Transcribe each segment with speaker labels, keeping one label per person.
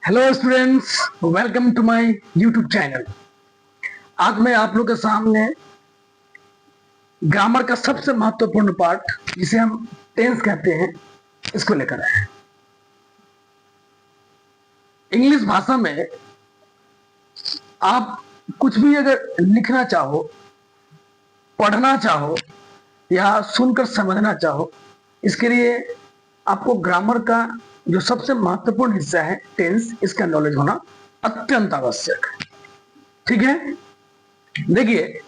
Speaker 1: Hello students, welcome to my YouTube channel. आज मैं आप लोग के सामने ग्रामर का सबसे महत्वपूर्ण पार्ट जिसे हम टेंस कहते हैं, इसको लेकर आए हैं। इंग्लिश भाषा में आप कुछ भी अगर लिखना चाहो, पढ़ना चाहो या सुनकर समझना चाहो, इसके लिए आपको ग्रामर का जो सबसे महत्वपूर्ण हिस्सा है टेंस, इसका नॉलेज होना अत्यंत आवश्यक है। ठीक है, देखिए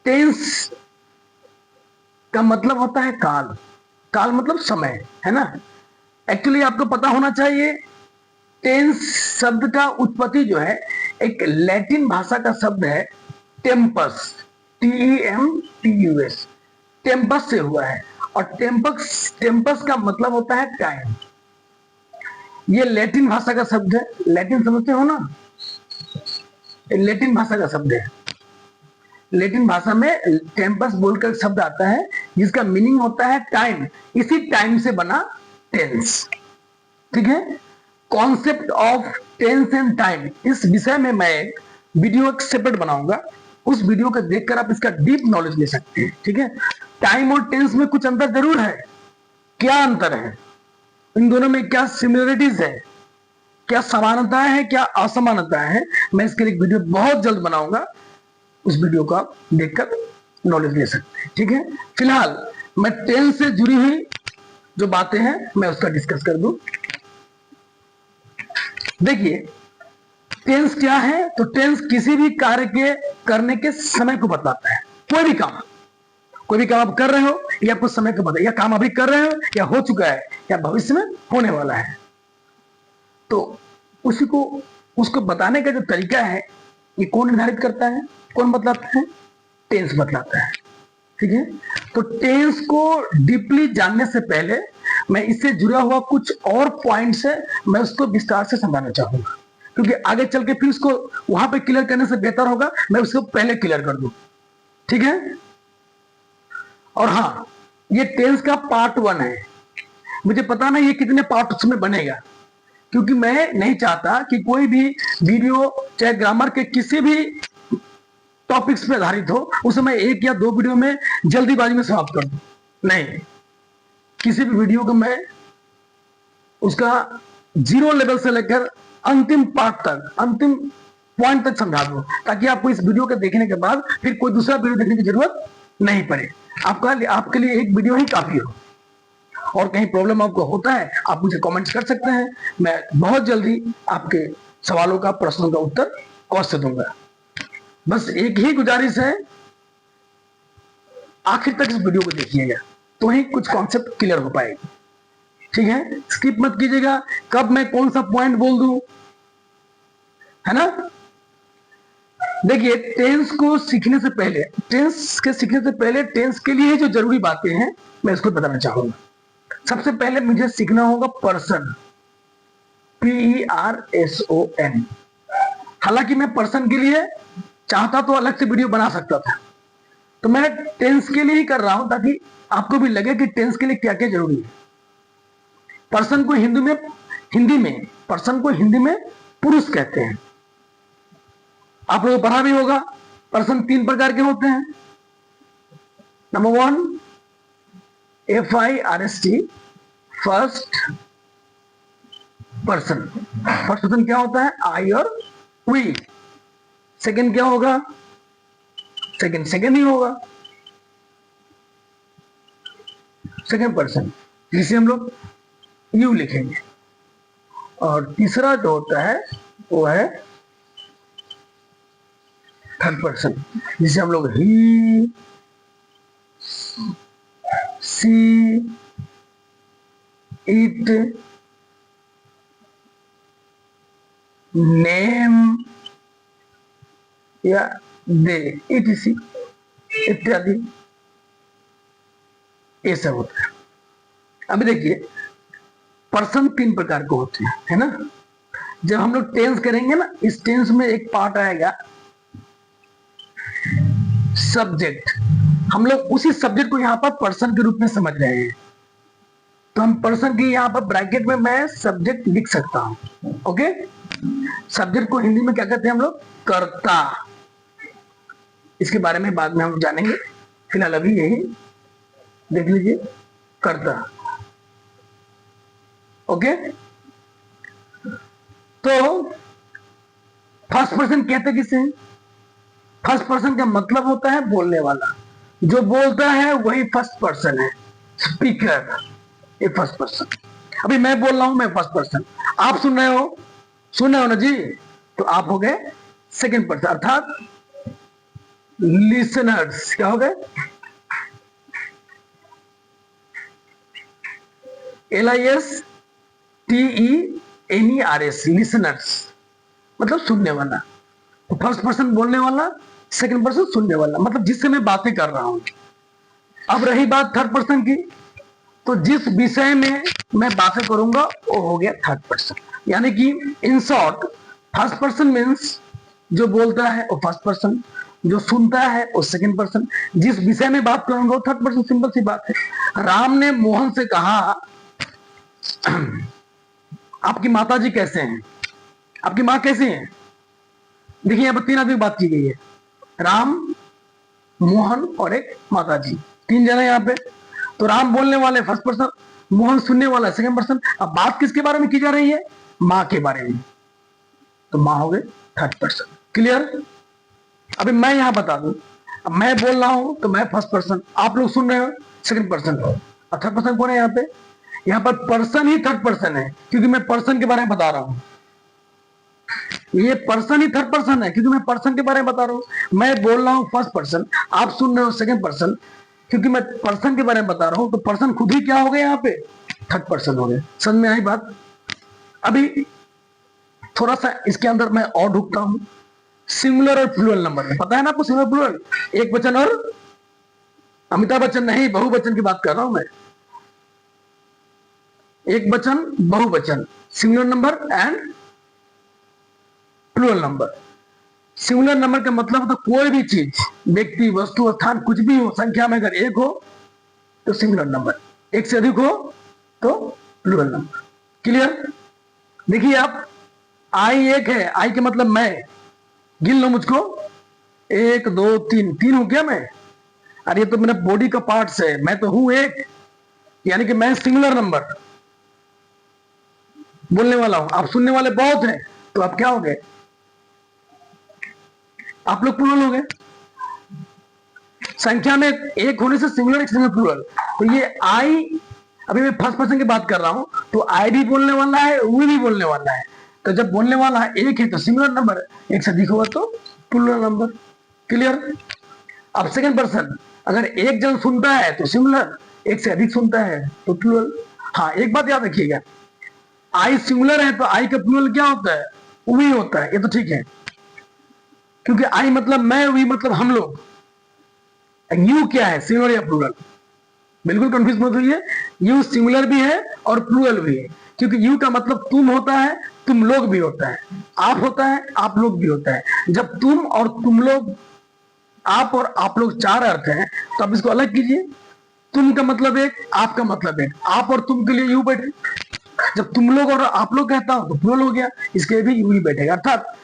Speaker 1: टेंस का मतलब होता है काल। काल मतलब समय, है ना। एक्चुअली आपको पता होना चाहिए टेंस शब्द का उत्पत्ति जो है एक लैटिन भाषा का शब्द है टेम्पस, TEMPUS, टेम्पस से हुआ है। और टेम्पस का मतलब होता है टाइम। ये लैटिन भाषा का शब्द है। लैटिन समझते हो ना, लैटिन भाषा का शब्द है। लैटिन भाषा में टेम्पस बोलकर शब्द आता है जिसका मीनिंग होता है टाइम। इसी टाइम से बना टेंस। ठीक है, concept of tense and time, इस विषय में मैं एक वीडियो सेपरेट बनाऊंगा। उस वीडियो को देखकर आप इसका डीप नॉलेज ले सकते हैं। ठीक है, टाइम और टेंस में कुछ अंतर जरूर है। क्या अंतर है, इन दोनों में क्या सिमिलरिटीज है, क्या समानता है, क्या असमानता है, मैं इसके लिए एक वीडियो बहुत जल्द बनाऊंगा। उस वीडियो को आप देखकर नॉलेज ले सकते हैं। ठीक है, फिलहाल मैं टेंस से जुड़ी हुई जो बातें हैं मैं उसका डिस्कस कर दूं। देखिए टेंस क्या है, तो टेंस किसी भी कार्य के करने के समय को बताता है। कोई भी काम आप कर रहे हो या कुछ समय को बताए, या काम अभी कर रहे हो या हो चुका है या भविष्य में होने वाला है, तो उसको बताने का जो तरीका है ये कौन निर्धारित करता है, कौन बतलाता है? टेंस बतलाता है। ठीक है, तो टेंस को डीपली जानने से पहले मैं इससे जुड़ा हुआ कुछ और पॉइंट्स है, मैं उसको विस्तार से समझाना चाहूंगा, क्योंकि आगे चल के फिर उसको वहां पे क्लियर करने से बेहतर होगा मैं उसको पहले क्लियर कर दूं। ठीक है, और हाँ, ये टेंस का पार्ट 1 है। मुझे पता नहीं ये कितने पार्ट उसमें बनेगा, क्योंकि मैं नहीं चाहता कि कोई भी वीडियो चाहे ग्रामर के किसी भी टॉपिक्स पे आधारित हो उसे मैं 1 या 2 वीडियो में जल्दीबाजी में समाप्त कर दूं। नहीं, किसी भी वीडियो को मैं उसका 0 लेवल से लेकर अंतिम पार्ट तक, अंतिम पॉइंट तक समझा दूं, ताकि आपको इस वीडियो के देखने के बाद फिर कोई दूसरा वीडियो देखने की जरूरत नहीं पड़े। आपके लिए एक वीडियो ही काफी हो। और कहीं प्रॉब्लम आपको होता है आप मुझे कमेंट्स कर सकते हैं, मैं बहुत जल्दी आपके सवालों का, प्रश्नों का उत्तर अवश्य दूंगा। बस एक ही गुजारिश है, आखिर तक इस वीडियो को देखिएगा तो ही कुछ कॉन्सेप्ट क्लियर हो पाएगी। ठीक है, स्किप मत कीजिएगा, कब मैं कौन सा पॉइंट बोल दूं, है ना। देखिए टेंस को सीखने से पहले, टेंस के लिए जो जरूरी बातें हैं मैं इसको बताना चाहूंगा। सबसे पहले मुझे सीखना होगा पर्सन, PERSON। हालांकि मैं पर्सन के लिए चाहता तो अलग से वीडियो बना सकता था, तो मैं टेंस के लिए ही कर रहा हूं ताकि आपको भी लगे कि टेंस के लिए क्या क्या जरूरी है। पर्सन को हिंदी में पुरुष कहते हैं। आप लोगों को पढ़ा भी होगा पर्सन 3 प्रकार के होते हैं। Number 1 FIRST, first person. First person क्या होता है? आई और वी। सेकंड क्या होगा? सेकंड ही होगा, सेकंड पर्सन, जिसे हम लोग यू लिखेंगे। और तीसरा जो होता है वो है थर्ड पर्सन, जिसे हम लोग ही, सी, इट, नेम या दे, इटीसी इत्यादि, ये सब होता है। अभी देखिए पर्सन 3 प्रकार के होते हैं, है ना। जब हम लोग टेंस करेंगे ना, इस टेंस में एक पार्ट आएगा सब्जेक्ट। हम लोग उसी सब्जेक्ट को यहां पर पर्सन के रूप में समझ रहे हैं। तो हम पर्सन की यहाँ पर ब्रैकेट में मैं सब्जेक्ट लिख सकता हूं। ओके, सब्जेक्ट को हिंदी में क्या कहते हैं हम लोग? कर्ता। इसके बारे में बाद में हम जानेंगे, फिलहाल अभी यही देख लीजिए, कर्ता। ओके, तो फर्स्ट पर्सन कहते किसे? फर्स्ट पर्सन का मतलब होता है बोलने वाला, जो बोलता है वही फर्स्ट पर्सन है, स्पीकर, ये फर्स्ट पर्सन। अभी मैं बोल रहा हूं, मैं फर्स्ट पर्सन, आप सुन रहे हो ना जी, तो आप हो गए सेकंड पर्सन, अर्थात लिसनर्स क्या हो गए? LISTENERS, लिसनर्स मतलब सुनने वाला। तो फर्स्ट पर्सन बोलने वाला, सेकंड पर्सन सुनने वाला, मतलब जिससे मैं बातें कर रहा हूं। अब रही बात थर्ड पर्सन की, तो जिस विषय में मैं बातें करूंगा वो हो गया थर्ड पर्सन। यानी कि in short, first person means जो बोलता है वो फर्स्ट पर्सन, जो सुनता है वो सेकंड पर्सन, जिस विषय में बात करूंगा वो थर्ड पर्सन। सिंपल सी बात है। राम ने मोहन से कहा, आपकी माता जी कैसे हैं? आपकी माँ कैसी है? देखिए यहाँ पर 3 आदमी बात की गई है, राम, मोहन और एक माता जी, 3 जने यहाँ पे। तो राम बोलने वाले फर्स्ट पर्सन, मोहन सुनने वाला सेकंड पर्सन। अब बात किसके बारे में की जा रही है? माँ के बारे में, तो माँ हो गए थर्ड पर्सन। क्लियर? अभी मैं यहां बता दूं, अब मैं बोल रहा हूं तो मैं फर्स्ट पर्सन, आप लोग सुन रहे हो सेकंड पर्सन, और थर्ड पर्सन कौन है यहाँ पे? यहाँ पर पर्सन ही थर्ड पर्सन है, क्योंकि मैं पर्सन के बारे में बता रहा हूं। ये पर्सन ही थर्ड पर्सन है क्योंकि मैं पर्सन के बारे में बता रहा हूं। मैं बोल रहा हूं फर्स्ट पर्सन, आप सुन रहे हो सेकंड पर्सन, क्योंकि मैं पर्सन के बारे में बता रहा हूं। तो पर्सन खुद ही क्या हो गया यहाँ पे? थर्ड पर्सन हो गया। समझ में आई बात? अभी थोड़ा सा इसके अंदर मैं और ढूंढता हूं, सिंगुलर और प्लूरल नंबर में। पता है ना आपको सिंगुलर प्लूरल? एक वचन और अमिताभ बच्चन नहीं, बहुवचन की बात कर रहा हूं मैं। एक वचन, बहुवचन, singular number and plural number. Singular number का मतलब होता कोई भी चीज, व्यक्ति, वस्तु, स्थान, कुछ भी हो, संख्या में अगर एक हो तो सिंगुलर नंबर, एक से अधिक हो तो प्लूरल नंबर। क्लियर? देखिए आप, आई एक है, आई के मतलब मैं, गिन लो मुझको, 1 2 3, 3 हूं क्या मैं? अरे ये तो मेरा बॉडी का पार्ट्स है, मैं तो हूं एक, यानी कि मैं सिंगुलर नंबर बोलने वाला हूं। आप सुनने वाले बहुत हैं, तो आप क्या हो गए? आप लोग प्लूरल हो गए। संख्या में एक होने से सिंगुलर, एक से प्लूरल। तो ये आई, अभी मैं फर्स्ट पर्सन की बात कर रहा हूं, तो आई भी बोलने वाला है, वो भी बोलने वाला है। तो जब बोलने वाला है एक है तो सिंगुलर नंबर, एक से अधिक होगा तो प्लूरल नंबर। क्लियर? अब सेकंड पर्सन, अगर एक जन सुनता है तो सिंगुलर, एक से अधिक सुनता है तो प्लूरल। हाँ, एक बात याद रखिएगा, आई सिंगुलर है तो आई का प्लूरल क्या होता है? वही होता है। ये तो ठीक है, क्योंकि आई मतलब मैं, वी मतलब हम लोग। यू क्या है, सिंगुलर या प्लूरल? बिल्कुल कंफ्यूज मत होइए, यू सिंगुलर भी है और प्लूरल भी है, क्योंकि यू का मतलब तुम होता है, तुम लोग भी होता है, आप होता है, आप लोग भी होता है। जब तुम और तुम लोग, आप और आप लोग 4 अर्थ हैं, तो आप इसको अलग कीजिए। तुम का मतलब एक, आप का मतलब एक, आप और तुम के लिए यू बैठे। जब तुम लोग और आप लोग कहता हूं तो प्लूरल हो गया, इसके भी यू ही बैठेगा, अर्थात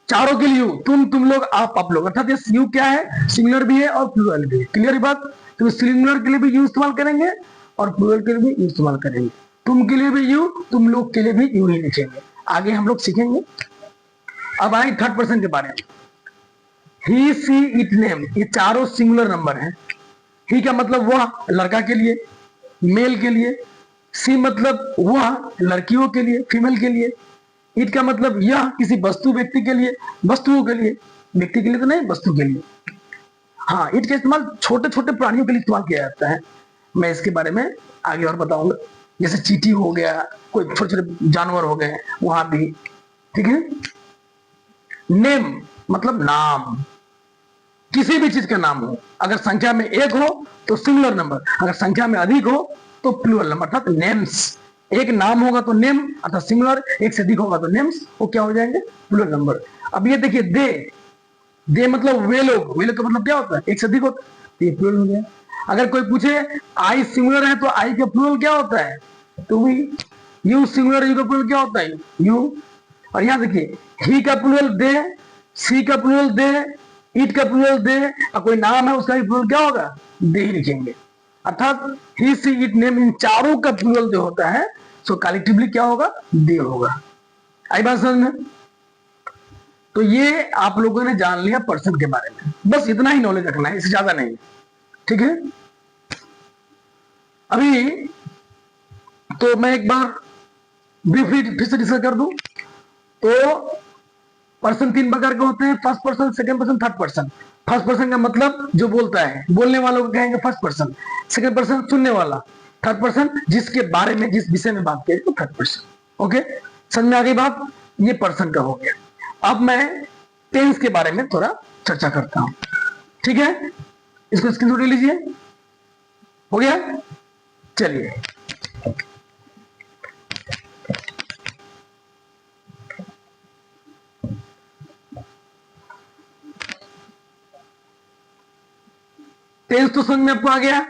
Speaker 1: चारों के लिए यू, तुम लोग, आप लोग, अर्थात ये यू क्या है? सिंगुलर भी है और प्लूरल भी है। क्लियर बात? तो सिंगुलर के लिए भी यू इस्तेमाल करेंगे और प्लूरल के लिए भी यू इस्तेमाल करेंगे। तुम के लिए भी यू, तुम लोग के लिए भी यू ही लिखेंगे। आगे हम लोग सीखेंगे। अब आए थर्ड पर्सन के बारे में। ही, सी, इट, नेम, ये चारों सिंगुलर नंबर हैं। ही का मतलब वह, लड़का के लिए, मेल के लिए। सी मतलब वह, लड़कियों के लिए, फीमेल के लिए। इट का मतलब यह, किसी वस्तु, व्यक्ति के लिए, वस्तुओं के लिए। व्यक्ति के लिए तो नहीं, वस्तु के लिए। हाँ, इट का इस्तेमाल छोटे छोटे प्राणियों के लिए इस्तेमाल किया जाता है। मैं इसके बारे में आगे और बताऊंगा। जैसे चींटी हो गया, कोई छोटे छोटे जानवर हो गए, वहां भी। ठीक है? नेम मतलब नाम, किसी भी चीज का नाम हो। अगर संख्या में एक हो तो सिंगुलर नंबर, अगर संख्या में अधिक हो तो प्लूरल नंबर, अर्थात नेम्स। एक नाम होगा तो नेम अर्थात सिंगुलर, एक से अधिक होगा तो नेम्स, वो क्या हो जाएंगे? Plural number. अब ये देखिए, दे, दे मतलब वे लोग, वे लोग का मतलब क्या होता है? एक से अधिक होता है, तो ये प्लूरल हो गया। अगर कोई पूछे आई सिंगुलर है तो आई का प्लूरल क्या होता है, तो वी। यू सिंगुलर, यू का प्लूरल क्या होता है, यू। और यहां देखिए, ही का प्लूरल दे, सी का प्लूरल दे, इट का प्लूरल दे, और कोई नाम है उसका भी प्लूरल क्या होगा, दे ही लिखेंगे। अर्थात ही सी इट नेम इन चारों का प्लूरल जो होता है सो कलेक्टिवली क्या होगा, दे होगा। आई बात समझ में। तो ये आप लोगों ने जान लिया पर्सन के बारे में, बस इतना ही नॉलेज रखना है, इससे ज्यादा नहीं। ठीक है, अभी तो मैं एक बार ब्रीफली फिर से डिस्कस कर दूं। तो पर्सन 3 प्रकार के होते हैं, first person, second person, third person. First person का मतलब जो बोलता है, बोलने वालों को कहेंगे फर्स्ट पर्सन। सेकंड पर्सन सुनने वाला, थर्ड पर्सन जिसके बारे में, जिस विषय में बात करें तो थर्ड पर्सन। ओके, समझ में आ गई बात, ये पर्सन का हो गया। अब मैं टेंस के बारे में थोड़ा चर्चा करता हूं। ठीक है, इसको स्क्रीनशॉट ले लीजिए, हो गया। चलिए, टेंस तो समझ में आपको आ गया।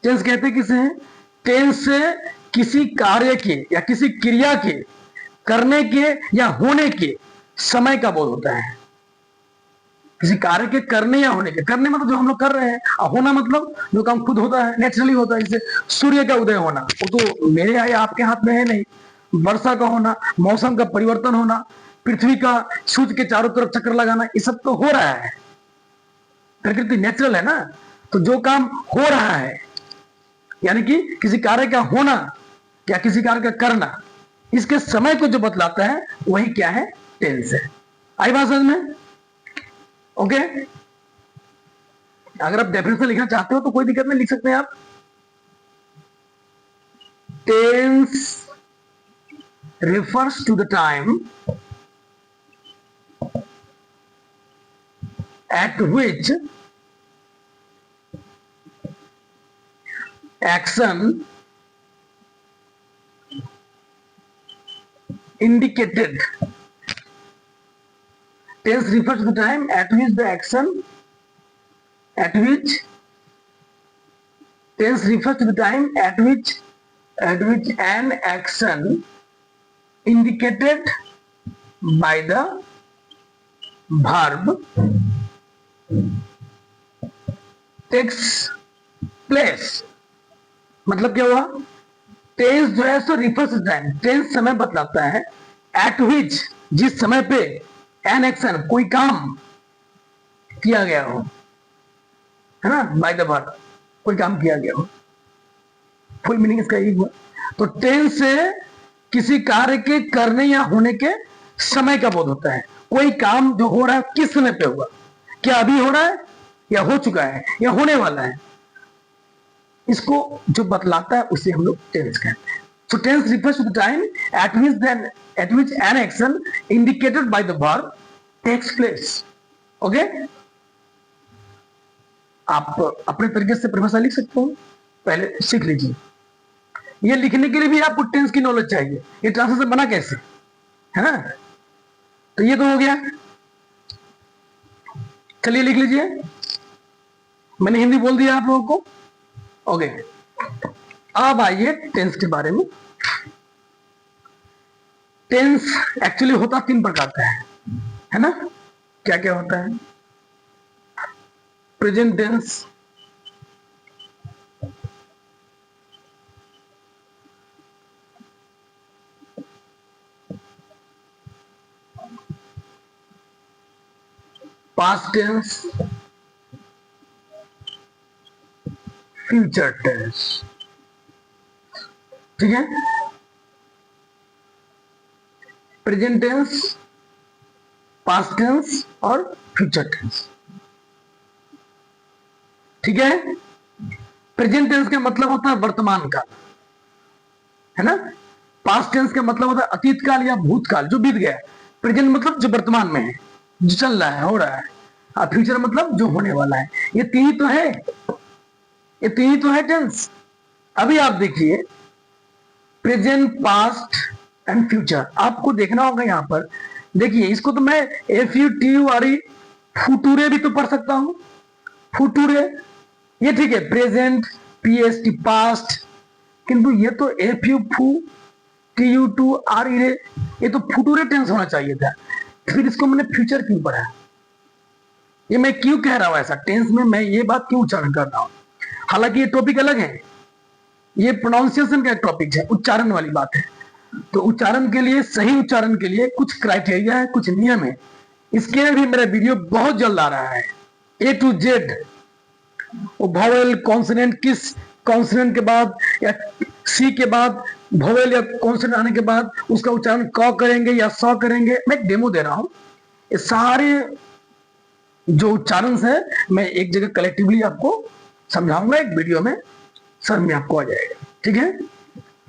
Speaker 1: टेंस कहते किसे हैं, टेंस से किसी कार्य के या किसी क्रिया के करने के या होने के समय का बोध होता है। किसी कार्य के करने या होने के, करने मतलब जो हम लोग कर रहे हैं, और होना मतलब जो काम खुद होता है, नेचुरली होता है। जैसे सूर्य का उदय होना, वो तो मेरे या आपके हाथ में है नहीं। वर्षा का होना, मौसम का परिवर्तन होना, पृथ्वी का सूर्य के चारों तरफ चक्कर लगाना, ये सब तो हो रहा है, प्रकृति नेचुरल है ना। तो जो काम हो रहा है, यानी कि किसी कार्य का होना या किसी कार्य का करना, इसके समय को जो बतलाता है वही क्या है, टेंस है। आई बात समझ में। ओके, अगर आप डेफिनेशन लिखना चाहते हो तो कोई दिक्कत नहीं, लिख सकते हैं आप। Tense refers to the time at which action indicated. Tense refers to the time at which the action at which tense refers to the time at which an action indicated by the verb takes place. मतलब क्या हुआ, tense जो है सो refers time, tense समय बतलाता है, eight विच जिस समय पे एन एक्शन कोई काम किया गया हो, है ना, बाय द वर्ब कोई काम किया गया हो। फुल मीनिंग इसका यही हुआ। तो टेंस से किसी कार्य के करने या होने के समय का बोध होता है। कोई काम जो हो रहा है किस समय पे हुआ, क्या अभी हो रहा है या हो चुका है या होने वाला है, इसको जो बतलाता है उसे हम लोग टेंस कहते हैं। So tense refers to the time at which an action indicated by the verb takes place. Okay, आप अपने तरीके से परिभाषा लिख सकते हो, पहले सीख लीजिए। ये लिखने के लिए भी आपको टेंस की नॉलेज चाहिए। ये ट्रांसलेशन बना कैसे, है ना। तो ये तो हो गया, चलिए लिख लीजिए। मैंने हिंदी बोल दिया आप लोगों को। ओके, अब आइए टेंस के बारे में। टेंस एक्चुअली होता 3 प्रकार का है ना। क्या क्या होता है, present tense, past tense, future tense. ठीक है, प्रेजेंट टेंस, पास्ट टेंस और फ्यूचर टेंस। ठीक है, प्रेजेंट टेंस का मतलब होता है वर्तमान काल, है ना। पास्ट टेंस का मतलब होता है अतीत काल या भूतकाल जो बीत गया। प्रेजेंट मतलब जो वर्तमान में है, जो चल रहा है, हो रहा है। और फ्यूचर मतलब जो होने वाला है। ये तीन ही तो है, ये तीन ही तो है टेंस। अभी आप देखिए, प्रेजेंट, पास्ट एंड फ्यूचर, आपको देखना होगा यहां पर। देखिए, इसको तो मैं FUTURE फुटूरे भी तो पढ़ सकता हूं, फुटूरे, ये ठीक है, प्रेजेंट, पीएसटी पास्ट, किंतु ये तो एफ यू फू, टी यू टू आर ई रे, ये तो फ्यूचर टेंस होना चाहिए था, फिर इसको मैंने फ्यूचर क्यों पढ़ा? ये मैं क्यों कह रहा हूं ऐसा टेंस में, मैं ये बात क्यों उच्चारण कर रहा हूं? हालांकि ये टॉपिक अलग है, ये प्रोनाउंसिएशन का एक टॉपिक है, उच्चारण वाली बात है। तो उच्चारण के लिए, सही उच्चारण के लिए कुछ क्राइटेरिया है, कुछ नियम है। इसके लिए भी मेरा वीडियो बहुत जल्द आ रहा है, ए टू जेड, वो वॉवेल कॉन्सोनेंट, किस कॉन्सोनेंट के बाद या सी के बाद वॉवेल या कॉन्सोनेंट आने के बाद उसका उच्चारण क करेंगे या स करेंगे, मैं एक डेमो दे रहा हूं। ये सारे जो उच्चारण है मैं एक जगह कलेक्टिवली आपको समझाऊंगा एक वीडियो में, सर में आपको आ जाएगा, ठीक है?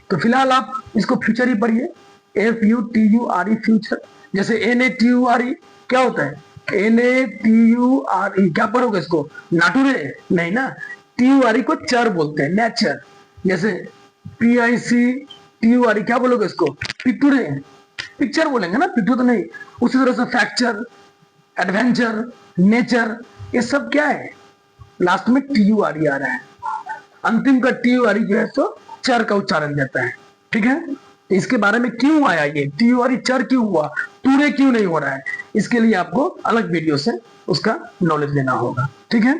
Speaker 1: तो फिलहाल आप इसको फ्यूचर ही पढ़िए, F U T U R E future. जैसे N A T U R E क्या होता है? N A T U R E क्या पढ़ोगे इसको? नाटुरे नहीं ना, टी यू आर ई को चर बोलते हैं, नेचर। जैसे P I C T U R E क्या बोलोगे इसको? पिक्चुरे, पिक्चर बोलेंगे ना, पिक्चर तो नहीं। उसी तरह से फैक्चर, एडवेंचर, नेचर, ये सब क्या है? लास्ट में टी यू आर ई आ रहा है, अंतिम का टी यू आर ई जो है तो चर का उच्चारण देता है, ठीक है? तो इसके बारे में क्यों आया ये टी यू आर ई चर क्यों हुआ, टूरे क्यों नहीं हो रहा है, इसके लिए आपको अलग वीडियो से उसका नॉलेज लेना होगा, ठीक है?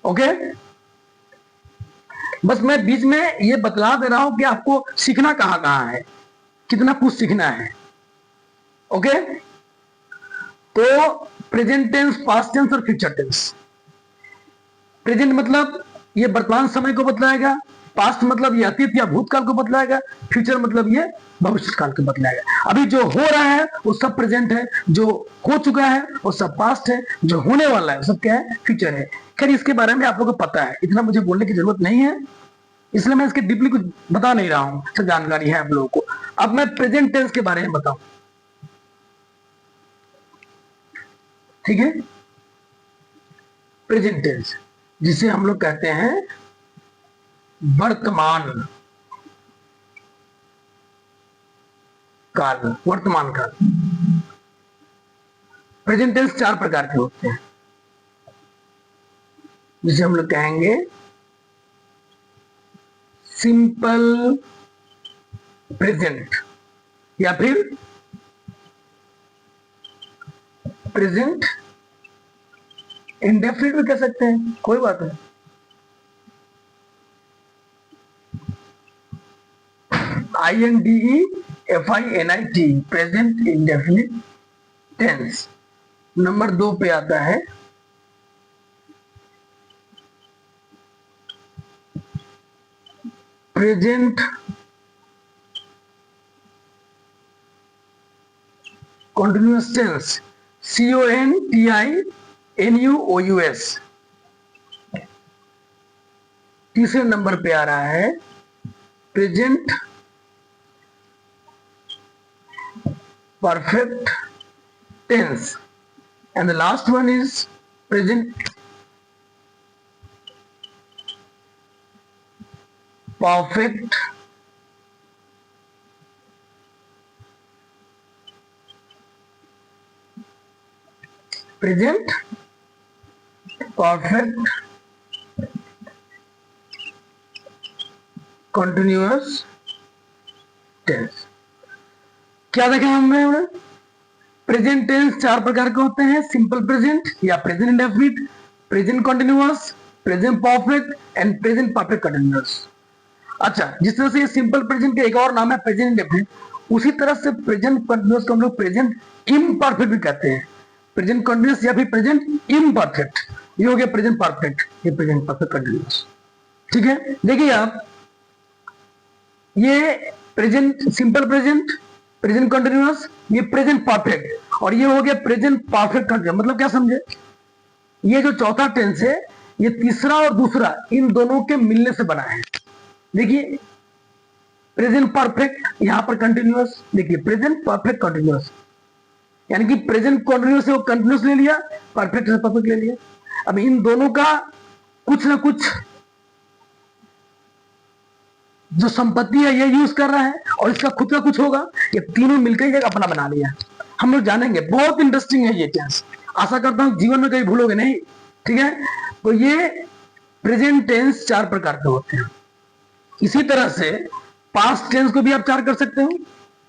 Speaker 1: ओके, बस मैं बीच में ये बतला दे रहा हूं कि आपको सीखना कहां कहां है, कितना कुछ सीखना है। ओके, तो प्रेजेंट टेंस, पास्ट टेंस और फ्यूचर टेंस। प्रेजेंट मतलब ये वर्तमान समय को बतलाएगा, पास्ट मतलब ये अतीत या भूतकाल को बतलाएगा, फ्यूचर मतलब ये भविष्य काल को बतलाएगा। अभी जो हो रहा है वो सब प्रेजेंट है, जो हो चुका है वो सब पास्ट है, जो होने वाला है वो सब क्या है? फ्यूचर है। खैर इसके बारे में आप लोगों को पता है, इतना मुझे बोलने की जरूरत नहीं है, इसलिए मैं इसके डीपली कुछ बता नहीं रहा हूं, सब जानकारी है आप लोगों को। अब मैं प्रेजेंट टेंस के बारे में बताऊं, ठीक है? प्रेजेंट टेंस जिसे हम लोग कहते हैं वर्तमान काल, वर्तमान काल। प्रेजेंट टेंस 4 प्रकार के होते हैं, जिसे हम लोग कहेंगे सिंपल प्रेजेंट या फिर प्रेजेंट इंडेफिनिट भी कह सकते हैं, कोई बात नहीं। INDEFINIT present indefinite tense. Number 2 पे आता है प्रेजेंट कॉन्टिन्यूअस टेंस, CONTINUOUS। तीसरे नंबर पे आ रहा है present perfect tense, and the last one is present perfect present perfect continuous tense। क्या देखा हमने? प्रेजेंट टेंस 4 प्रकार के होते हैं, सिंपल प्रेजेंट या present indefinite, present continuous, present perfect and present perfect continuous. अच्छा, जिस तरह से ये सिंपल प्रेजेंट का एक और नाम है प्रेजेंट इंडेफिनिट, उसी तरह से प्रेजेंट कंटिन्यूअस को हम लोग प्रेजेंट इम्परफेक्ट भी कहते हैं। प्रेजेंट कंटिन्यूअस या फिर प्रेजेंट इम्परफेक्ट, ये हो गया प्रेजेंट परफेक्ट, ये प्रेजेंट परफेक्ट कंटिन्यूअस, ठीक है? देखिए आप, ये present simple present, present continuous, ये प्रेजेंट परफेक्ट, और ये हो गया प्रेजेंट परफेक्ट कंटिन्यूअस। मतलब क्या समझे? ये जो चौथा टेंस है, ये तीसरा और दूसरा इन दोनों के मिलने से बना है। देखिए प्रेजेंट परफेक्ट, यहां पर कंटिन्यूअस, देखिए प्रेजेंट परफेक्ट कंटिन्यूअस, यानी कि प्रेजेंट कंटिन्यूअस से वो कंटिन्यूअस ले लिया, परफेक्ट से परफेक्ट ले लिया। अब इन दोनों का कुछ ना कुछ जो संपत्ति है ये यूज कर रहा है, और इसका खुद का कुछ होगा, ये तीनों मिलकर एक अपना बना लिया। हम लोग जानेंगे, बहुत इंटरेस्टिंग है ये टेंस, आशा करता हूं जीवन में कहीं भूलोगे नहीं, ठीक है? तो ये प्रेजेंट टेंस 4 प्रकार के होते हैं। इसी तरह से पास्ट टेंस को भी आप 4 कर सकते हो।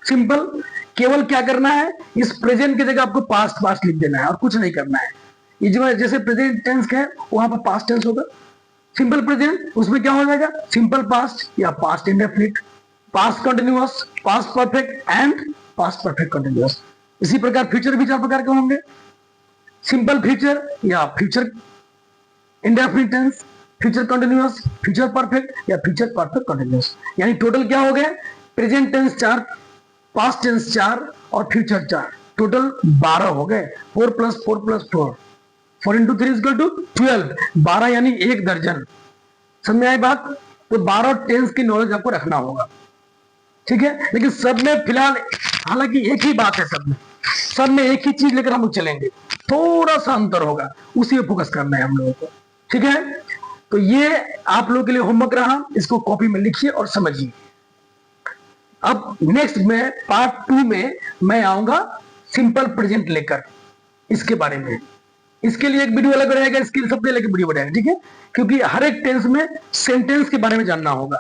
Speaker 1: सिंपल, केवल क्या करना है, इस प्रेजेंट की जगह आपको पास्ट पास्ट लिख देना है और कुछ नहीं करना है। ये जो जैसे प्रेजेंट टेंस है वहां पर पास्ट टेंस होगा, सिंपल प्रेजेंट उसमें क्या हो जाएगा, सिंपल पास्ट या past indefinite, past continuous, past perfect and past perfect continuous. इसी प्रकार फ्यूचर भी 4 प्रकार के होंगे, सिंपल फ्यूचर या future indefinite tense, future continuous, future perfect या फ्यूचर परफेक्ट कंटिन्यूअस। यानी टोटल क्या हो गए, प्रेजेंट टेंस 4, पास्ट टेंस 4 और फ्यूचर 4, टोटल 12 हो गए। 4 + 4 + 4, 4 × 3 = 12, 12 यानी 1 दर्जन। समझ में आई बात? तो 12 टेंस की नॉलेज आपको रखना होगा, ठीक है। लेकिन सब में फिलहाल हालांकि एक ही बात है, सब में एक ही चीज लेकर हम लोग चलेंगे, थोड़ा सा अंतर होगा, उसी पे फोकस करना है हम लोगों को, ठीक है। तो ये आप लोगों के लिए होमवर्क रहा, इसको कॉपी में लिखिए और समझिए। अब नेक्स्ट में पार्ट 2 में मैं आऊंगा सिंपल प्रेजेंट लेकर, इसके बारे में। इसके लिए एक वीडियो अलग रहेगा, इसके लिए सबके लेकर वीडियो बनाएगा, ठीक है। क्योंकि हर एक टेंस में सेंटेंस के बारे में जानना होगा,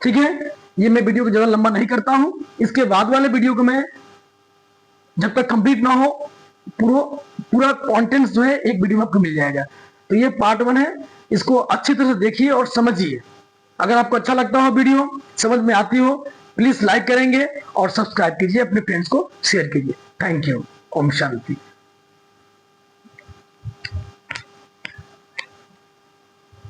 Speaker 1: ठीक है। ये मैं वीडियो को ज्यादा लंबा नहीं करता हूं, इसके बाद वाले वीडियो को मैं जब तक कंप्लीट ना हो पूरा कंटेंट्स जो है एक वीडियो में आपको मिल जाएगा। तो ये पार्ट 1 है, इसको अच्छी तरह से देखिए और समझिए। अगर आपको अच्छा लगता हो, वीडियो समझ में आती हो, प्लीज लाइक करेंगे और सब्सक्राइब कीजिए, अपने फ्रेंड्स को शेयर कीजिए। Thank you. ओम शांति।